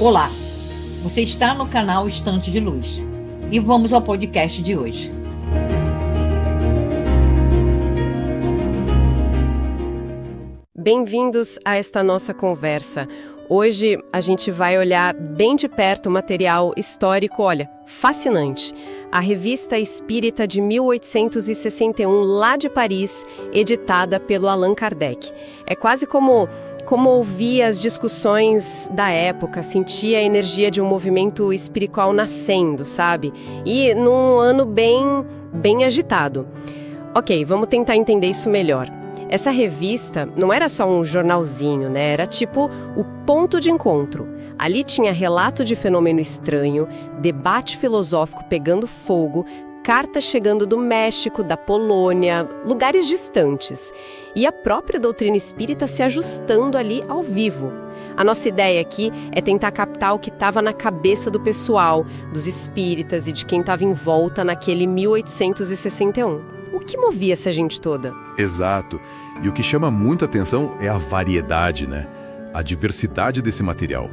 Olá, você está no canal Estante de Luz e vamos ao podcast de hoje. Bem-vindos a esta nossa conversa. Hoje a gente vai olhar bem de perto o material histórico, olha, fascinante. A Revista Espírita de 1861, lá de Paris, editada pelo Allan Kardec. É quase como ouvir as discussões da época, sentir a energia de um movimento espiritual nascendo, sabe? E num ano bem agitado. Ok, vamos tentar entender isso melhor. Essa revista não era só um jornalzinho, né? Era tipo o ponto de encontro. Ali tinha relato de fenômeno estranho, debate filosófico pegando fogo, cartas chegando do México, da Polônia, lugares distantes. E a própria doutrina espírita se ajustando ali ao vivo. A nossa ideia aqui é tentar captar o que estava na cabeça do pessoal, dos espíritas e de quem estava em volta naquele 1861. O que movia essa gente toda? Exato. E o que chama muita atenção é a variedade, né? A diversidade desse material.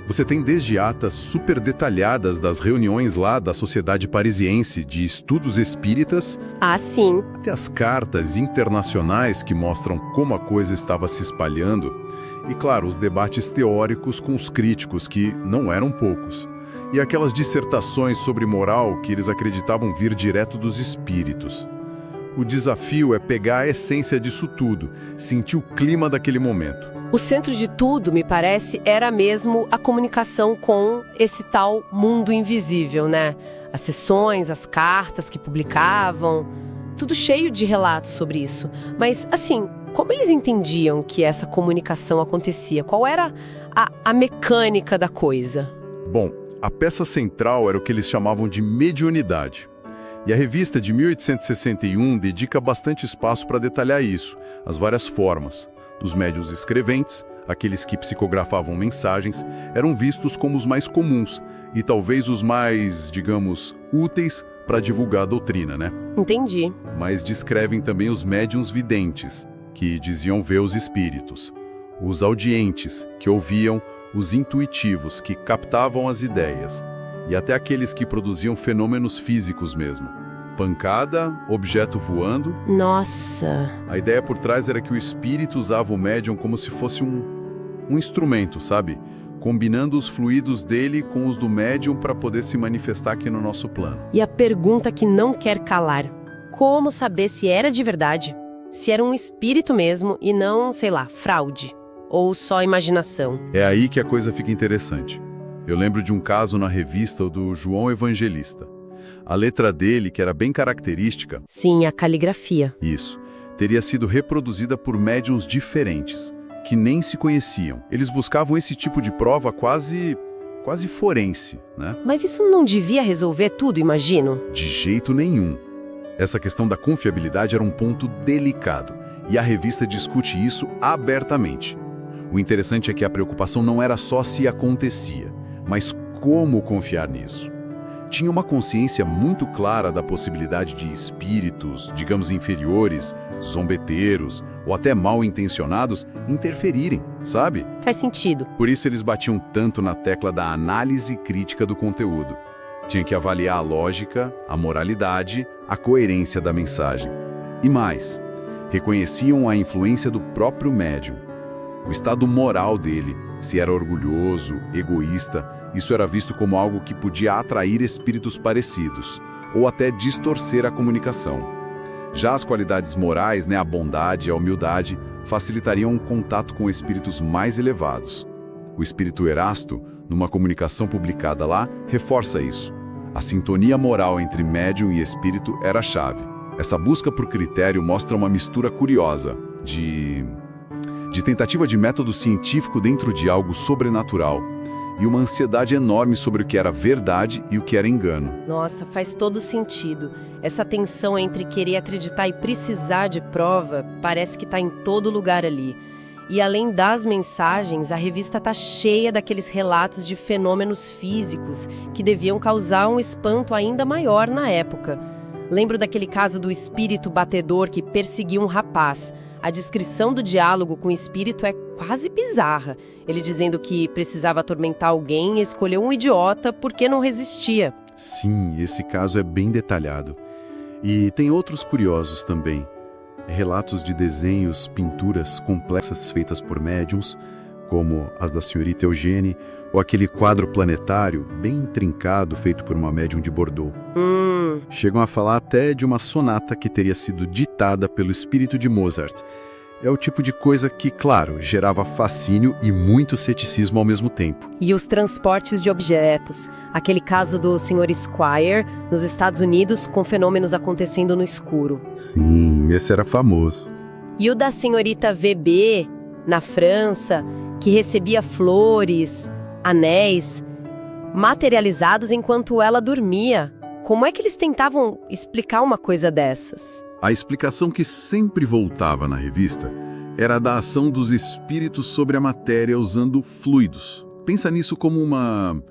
Você tem desde atas super detalhadas das reuniões lá da Sociedade Parisiense de Estudos Espíritas. Ah, sim. Até as cartas internacionais que mostram como a coisa estava se espalhando. E, claro, os debates teóricos com os críticos, que não eram poucos. E aquelas dissertações sobre moral que eles acreditavam vir direto dos espíritos. O desafio é pegar a essência disso tudo, sentir o clima daquele momento. O centro de tudo, me parece, era mesmo a comunicação com esse tal mundo invisível, né? As sessões, as cartas que publicavam, tudo cheio de relatos sobre isso. Mas, assim, como eles entendiam que essa comunicação acontecia? Qual era a mecânica da coisa? Bom, a peça central era o que eles chamavam de mediunidade. E a revista de 1861 dedica bastante espaço para detalhar isso, as várias formas. Os médiuns escreventes, aqueles que psicografavam mensagens, eram vistos como os mais comuns e talvez os mais, digamos, úteis para divulgar a doutrina, né? Entendi. Mas descrevem também os médiuns videntes, que diziam ver os espíritos, os audientes, que ouviam, os intuitivos, que captavam as ideias, e até aqueles que produziam fenômenos físicos mesmo. Pancada, objeto voando. Nossa! A ideia por trás era que o espírito usava o médium como se fosse um instrumento, sabe? Combinando os fluidos dele com os do médium para poder se manifestar aqui no nosso plano. E a pergunta que não quer calar: como saber se era de verdade? Se era um espírito mesmo e não, sei lá, fraude? Ou só imaginação? É aí que a coisa fica interessante. Eu lembro de um caso na revista do João Evangelista. A letra dele, que era bem característica... Sim, a caligrafia. Isso. Teria sido reproduzida por médiuns diferentes, que nem se conheciam. Eles buscavam esse tipo de prova quase forense, né? Mas isso não devia resolver tudo, imagino? De jeito nenhum. Essa questão da confiabilidade era um ponto delicado, e a revista discute isso abertamente. O interessante é que a preocupação não era só se acontecia, mas como confiar nisso. Tinha uma consciência muito clara da possibilidade de espíritos, digamos inferiores, zombeteiros ou até mal intencionados interferirem, sabe? Faz sentido. Por isso eles batiam tanto na tecla da análise crítica do conteúdo. Tinha que avaliar a lógica, a moralidade, a coerência da mensagem. E mais, reconheciam a influência do próprio médium. O estado moral dele, se era orgulhoso, egoísta, isso era visto como algo que podia atrair espíritos parecidos, ou até distorcer a comunicação. Já as qualidades morais, a bondade e a humildade, facilitariam um contato com espíritos mais elevados. O espírito Erasto, numa comunicação publicada lá, reforça isso. A sintonia moral entre médium e espírito era a chave. Essa busca por critério mostra uma mistura curiosa de tentativa de método científico dentro de algo sobrenatural e uma ansiedade enorme sobre o que era verdade e o que era engano. Nossa, faz todo sentido. Essa tensão entre querer acreditar e precisar de prova parece que está em todo lugar ali. E além das mensagens, a revista está cheia daqueles relatos de fenômenos físicos que deviam causar um espanto ainda maior na época. Lembro daquele caso do espírito batedor que perseguiu um rapaz. A descrição do diálogo com o espírito é quase bizarra. Ele dizendo que precisava atormentar alguém e escolheu um idiota porque não resistia. Sim, esse caso é bem detalhado. E tem outros curiosos também. Relatos de desenhos, pinturas complexas feitas por médiums, como as da senhorita Eugênie, ou aquele quadro planetário bem intrincado feito por uma médium de Bordeaux. Chegam a falar até de uma sonata que teria sido ditada pelo espírito de Mozart. É o tipo de coisa que, claro, gerava fascínio e muito ceticismo ao mesmo tempo. E os transportes de objetos. Aquele caso do Sr. Squire, nos Estados Unidos, com fenômenos acontecendo no escuro. Sim, esse era famoso. E o da senhorita VB, na França, que recebia flores, anéis, materializados enquanto ela dormia. Como é que eles tentavam explicar uma coisa dessas? A explicação que sempre voltava na revista era a da ação dos espíritos sobre a matéria usando fluidos. Pensa nisso como uma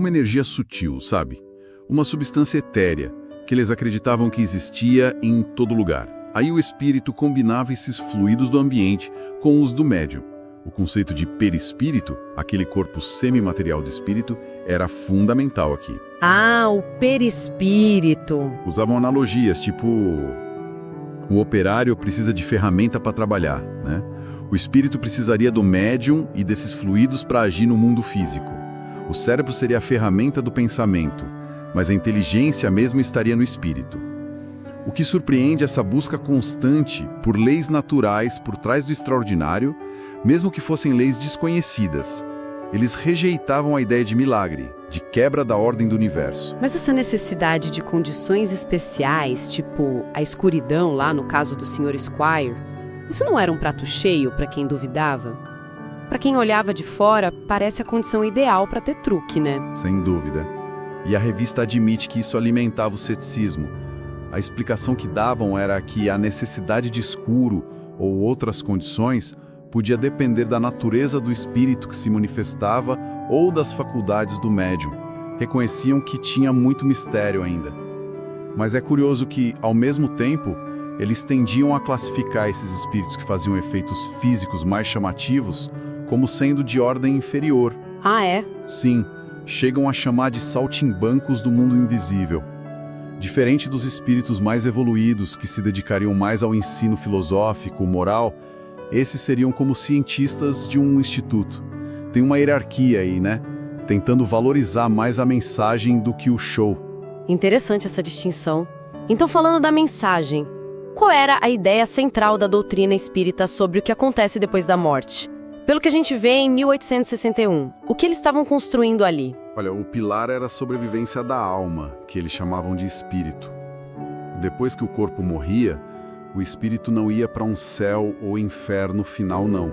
energia sutil, sabe? Uma substância etérea, que eles acreditavam que existia em todo lugar. Aí o espírito combinava esses fluidos do ambiente com os do médium. O conceito de perispírito, aquele corpo semimaterial do espírito, era fundamental aqui. Ah, o perispírito. Usavam analogias, tipo... O operário precisa de ferramenta para trabalhar, né? O espírito precisaria do médium e desses fluidos para agir no mundo físico. O cérebro seria a ferramenta do pensamento, mas a inteligência mesmo estaria no espírito. O que surpreende é essa busca constante por leis naturais por trás do extraordinário, mesmo que fossem leis desconhecidas. Eles rejeitavam a ideia de milagre, de quebra da ordem do universo. Mas essa necessidade de condições especiais, tipo a escuridão lá no caso do Sr. Squire, isso não era um prato cheio para quem duvidava? Para quem olhava de fora, parece a condição ideal para ter truque, né? Sem dúvida. E a revista admite que isso alimentava o ceticismo. A explicação que davam era que a necessidade de escuro ou outras condições podia depender da natureza do espírito que se manifestava ou das faculdades do médium. Reconheciam que tinha muito mistério ainda. Mas é curioso que, ao mesmo tempo, eles tendiam a classificar esses espíritos que faziam efeitos físicos mais chamativos como sendo de ordem inferior. Ah, é? Sim, chegam a chamar de saltimbancos do mundo invisível. Diferente dos espíritos mais evoluídos que se dedicariam mais ao ensino filosófico, moral, esses seriam como cientistas de um instituto. Tem uma hierarquia aí, né? Tentando valorizar mais a mensagem do que o show. Interessante essa distinção. Então, falando da mensagem, qual era a ideia central da doutrina espírita sobre o que acontece depois da morte? Pelo que a gente vê em 1861, o que eles estavam construindo ali? Olha, o pilar era a sobrevivência da alma, que eles chamavam de espírito. Depois que o corpo morria, o espírito não ia para um céu ou inferno final, não.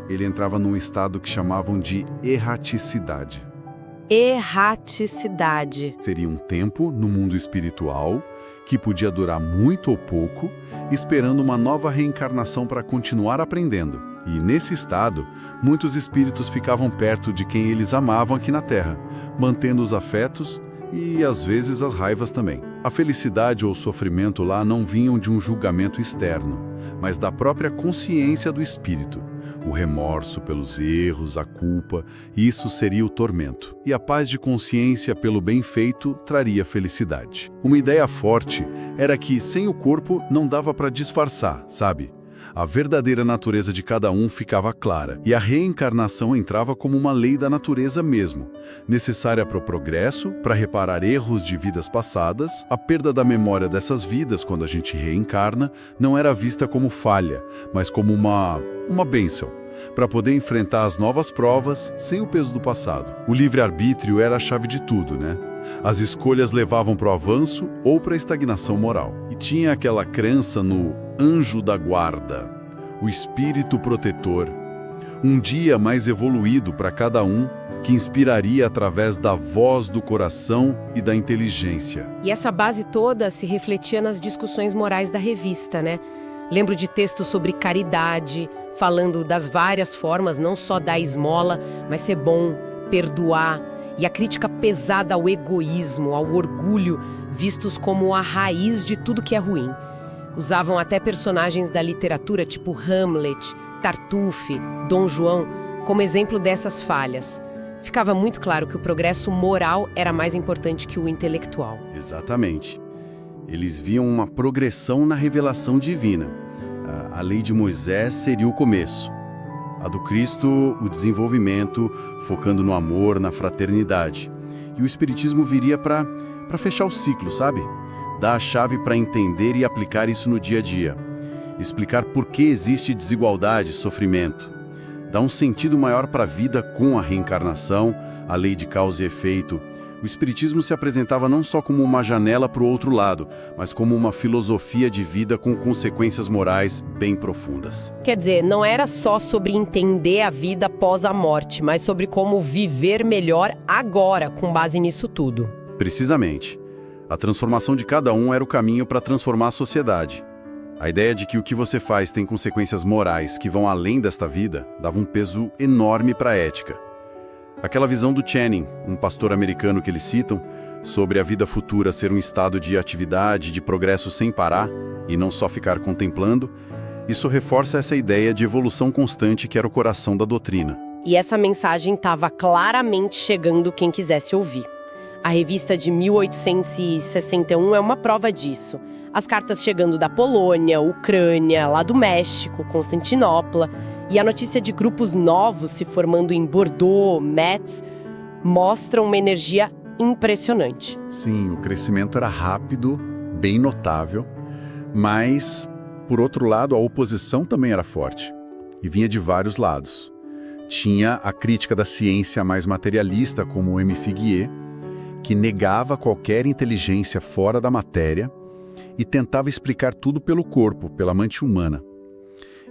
Ele entrava num estado que chamavam de erraticidade. Erraticidade. Seria um tempo no mundo espiritual que podia durar muito ou pouco, esperando uma nova reencarnação para continuar aprendendo. E nesse estado, muitos espíritos ficavam perto de quem eles amavam aqui na Terra, mantendo os afetos e, às vezes, as raivas também. A felicidade ou o sofrimento lá não vinham de um julgamento externo, mas da própria consciência do espírito. O remorso pelos erros, a culpa, isso seria o tormento. E a paz de consciência pelo bem feito traria felicidade. Uma ideia forte era que, sem o corpo, não dava para disfarçar, sabe? A verdadeira natureza de cada um ficava clara, e a reencarnação entrava como uma lei da natureza mesmo, necessária para o progresso, para reparar erros de vidas passadas. A perda da memória dessas vidas, quando a gente reencarna, não era vista como falha, mas como uma bênção, para poder enfrentar as novas provas sem o peso do passado. O livre-arbítrio era a chave de tudo, né? As escolhas levavam para o avanço ou para a estagnação moral. E tinha aquela crença no anjo da guarda, o espírito protetor, um dia mais evoluído para cada um, que inspiraria através da voz do coração e da inteligência. E essa base toda se refletia nas discussões morais da revista, né? Lembro de textos sobre caridade, falando das várias formas, não só dar esmola, mas ser bom, perdoar, e a crítica pesada ao egoísmo, ao orgulho, vistos como a raiz de tudo que é ruim. Usavam até personagens da literatura tipo Hamlet, Tartuffe, Dom João, como exemplo dessas falhas. Ficava muito claro que o progresso moral era mais importante que o intelectual. Exatamente. Eles viam uma progressão na revelação divina. A lei de Moisés seria o começo. A do Cristo, o desenvolvimento, focando no amor, na fraternidade. E o Espiritismo viria para fechar o ciclo, sabe? Dar a chave para entender e aplicar isso no dia a dia. Explicar por que existe desigualdade e sofrimento. Dar um sentido maior para a vida com a reencarnação, a lei de causa e efeito. O Espiritismo se apresentava não só como uma janela para o outro lado, mas como uma filosofia de vida com consequências morais bem profundas. Quer dizer, não era só sobre entender a vida após a morte, mas sobre como viver melhor agora, com base nisso tudo. Precisamente. A transformação de cada um era o caminho para transformar a sociedade. A ideia de que o que você faz tem consequências morais que vão além desta vida dava um peso enorme para a ética. Aquela visão do Channing, um pastor americano que eles citam, sobre a vida futura ser um estado de atividade, de progresso sem parar, e não só ficar contemplando, isso reforça essa ideia de evolução constante que era o coração da doutrina. E essa mensagem estava claramente chegando quem quisesse ouvir. A revista de 1861 é uma prova disso. As cartas chegando da Polônia, Ucrânia, lá do México, Constantinopla, e a notícia de grupos novos se formando em Bordeaux, Metz, mostram uma energia impressionante. Sim, o crescimento era rápido, bem notável, mas, por outro lado, a oposição também era forte, e vinha de vários lados. Tinha a crítica da ciência mais materialista, como o M. Figuier, que negava qualquer inteligência fora da matéria e tentava explicar tudo pelo corpo, pela mente humana.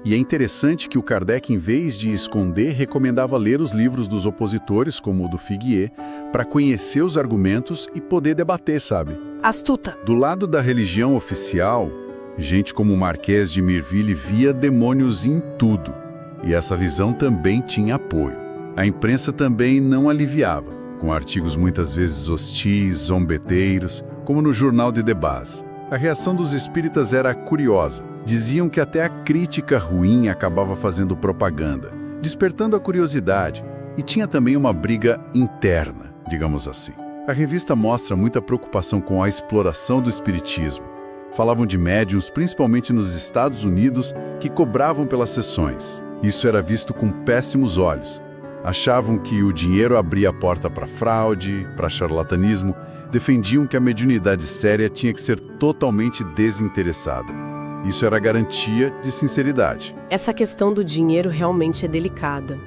E é interessante que o Kardec, em vez de esconder, recomendava ler os livros dos opositores, como o do Figuier, para conhecer os argumentos e poder debater, sabe? Astuta. Do lado da religião oficial, gente como o Marquês de Mirville via demônios em tudo. E essa visão também tinha apoio. A imprensa também não aliviava, com artigos muitas vezes hostis, zombeteiros, como no jornal de Debaz. A reação dos espíritas era curiosa. Diziam que até a crítica ruim acabava fazendo propaganda, despertando a curiosidade, e tinha também uma briga interna, digamos assim. A revista mostra muita preocupação com a exploração do espiritismo. Falavam de médiuns, principalmente nos Estados Unidos, que cobravam pelas sessões. Isso era visto com péssimos olhos. Achavam que o dinheiro abria a porta para fraude, para charlatanismo, defendiam que a mediunidade séria tinha que ser totalmente desinteressada. Isso era garantia de sinceridade. Essa questão do dinheiro realmente é delicada.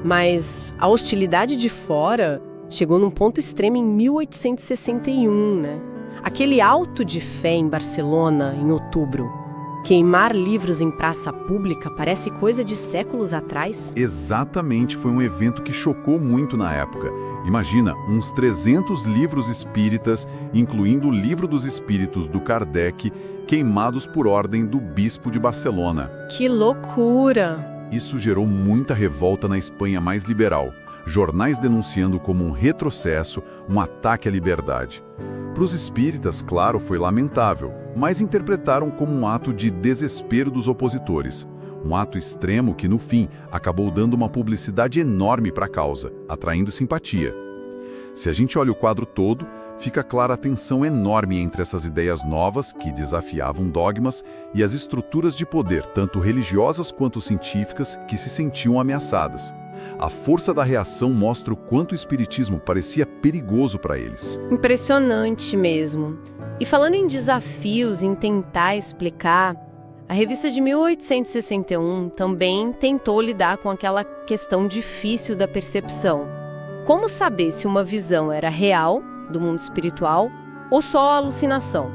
Mas a hostilidade de fora chegou num ponto extremo em 1861, né? Aquele auto de fé em Barcelona, em outubro. Queimar livros em praça pública parece coisa de séculos atrás. Exatamente, foi um evento que chocou muito na época. Imagina, uns 300 livros espíritas, incluindo o Livro dos Espíritos do Kardec, queimados por ordem do bispo de Barcelona. Que loucura! Isso gerou muita revolta na Espanha mais liberal. Jornais denunciando como um retrocesso, um ataque à liberdade. Para os espíritas, claro, foi lamentável, mas interpretaram como um ato de desespero dos opositores. Um ato extremo que, no fim, acabou dando uma publicidade enorme para a causa, atraindo simpatia. Se a gente olha o quadro todo, fica clara a tensão enorme entre essas ideias novas, que desafiavam dogmas, e as estruturas de poder, tanto religiosas quanto científicas, que se sentiam ameaçadas. A força da reação mostra o quanto o espiritismo parecia perigoso para eles. Impressionante mesmo. E falando em desafios, em tentar explicar, a revista de 1861 também tentou lidar com aquela questão difícil da percepção. Como saber se uma visão era real, do mundo espiritual, ou só alucinação?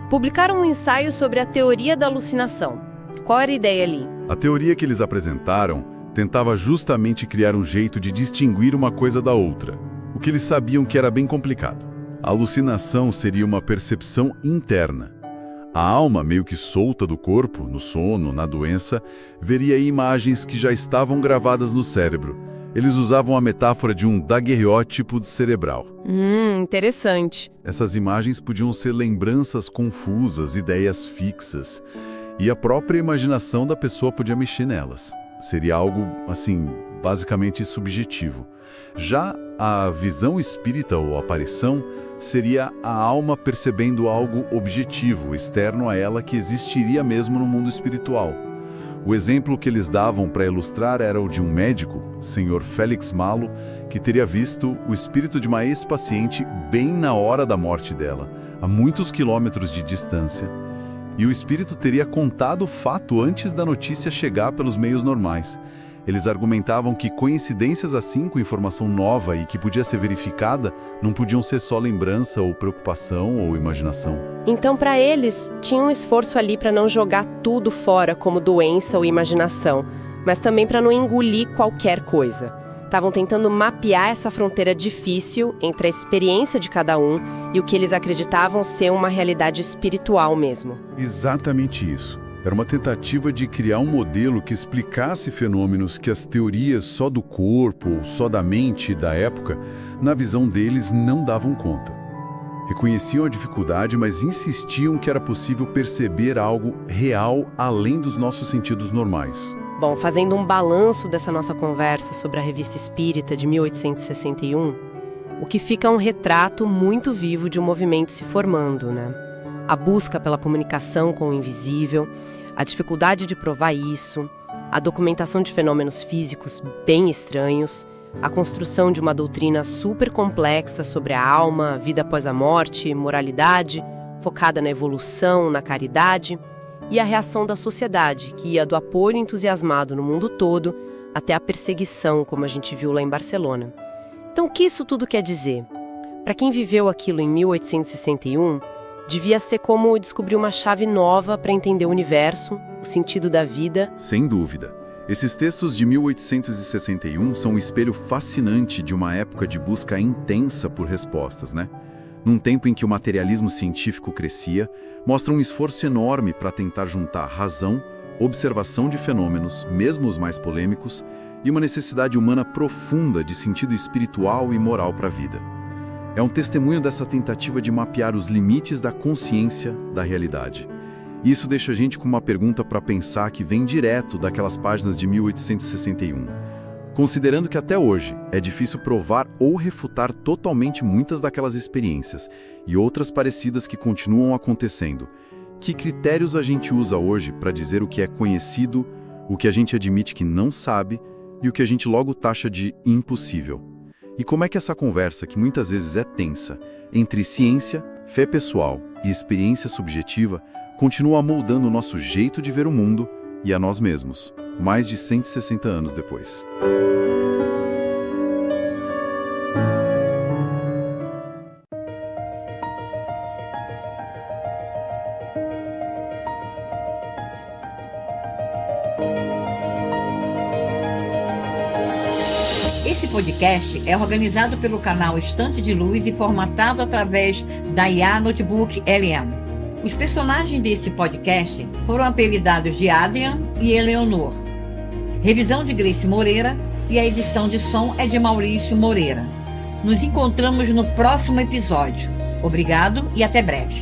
Publicaram um ensaio sobre a teoria da alucinação. Qual era a ideia ali? A teoria que eles apresentaram tentava justamente criar um jeito de distinguir uma coisa da outra, o que eles sabiam que era bem complicado. A alucinação seria uma percepção interna. A alma, meio que solta do corpo, no sono, na doença, veria imagens que já estavam gravadas no cérebro, Eles usavam a metáfora de um daguerreótipo cerebral. Interessante. Essas imagens podiam ser lembranças confusas, ideias fixas, e a própria imaginação da pessoa podia mexer nelas. Seria algo, assim, basicamente subjetivo. Já a visão espírita ou aparição seria a alma percebendo algo objetivo, externo a ela, que existiria mesmo no mundo espiritual. O exemplo que eles davam para ilustrar era o de um médico, Sr. Félix Malo, que teria visto o espírito de uma ex-paciente bem na hora da morte dela, a muitos quilômetros de distância, e o espírito teria contado o fato antes da notícia chegar pelos meios normais. Eles argumentavam que coincidências assim, com informação nova e que podia ser verificada, não podiam ser só lembrança ou preocupação ou imaginação. Então, para eles, tinha um esforço ali para não jogar tudo fora como doença ou imaginação, mas também para não engolir qualquer coisa. Estavam tentando mapear essa fronteira difícil entre a experiência de cada um e o que eles acreditavam ser uma realidade espiritual mesmo. Exatamente isso. Era uma tentativa de criar um modelo que explicasse fenômenos que as teorias só do corpo ou só da mente da época, na visão deles, não davam conta. Reconheciam a dificuldade, mas insistiam que era possível perceber algo real além dos nossos sentidos normais. Bom, fazendo um balanço dessa nossa conversa sobre a Revista Espírita de 1861, o que fica é um retrato muito vivo de um movimento se formando, né? A busca pela comunicação com o invisível, a dificuldade de provar isso, a documentação de fenômenos físicos bem estranhos, a construção de uma doutrina super complexa sobre a alma, a vida após a morte, moralidade, focada na evolução, na caridade, e a reação da sociedade, que ia do apoio entusiasmado no mundo todo até a perseguição, como a gente viu lá em Barcelona. Então, o que isso tudo quer dizer? Para quem viveu aquilo em 1861, devia ser como descobrir uma chave nova para entender o universo, o sentido da vida. Sem dúvida. Esses textos de 1861 são um espelho fascinante de uma época de busca intensa por respostas, né? Num tempo em que o materialismo científico crescia, mostra um esforço enorme para tentar juntar razão, observação de fenômenos, mesmo os mais polêmicos, e uma necessidade humana profunda de sentido espiritual e moral para a vida. É um testemunho dessa tentativa de mapear os limites da consciência da realidade. E isso deixa a gente com uma pergunta para pensar que vem direto daquelas páginas de 1861. Considerando que até hoje é difícil provar ou refutar totalmente muitas daquelas experiências e outras parecidas que continuam acontecendo, que critérios a gente usa hoje para dizer o que é conhecido, o que a gente admite que não sabe e o que a gente logo taxa de impossível? E como é que essa conversa, que muitas vezes é tensa, entre ciência, fé pessoal e experiência subjetiva, continua moldando o nosso jeito de ver o mundo e a nós mesmos, mais de 160 anos depois? Esse podcast é organizado pelo canal Estante de Luz e formatado através da IA Notebook LM. Os personagens desse podcast foram apelidados de Adrian e Eleonor. Revisão de Grace Moreira e a edição de som é de Maurício Moreira. Nos encontramos no próximo episódio. Obrigado e até breve.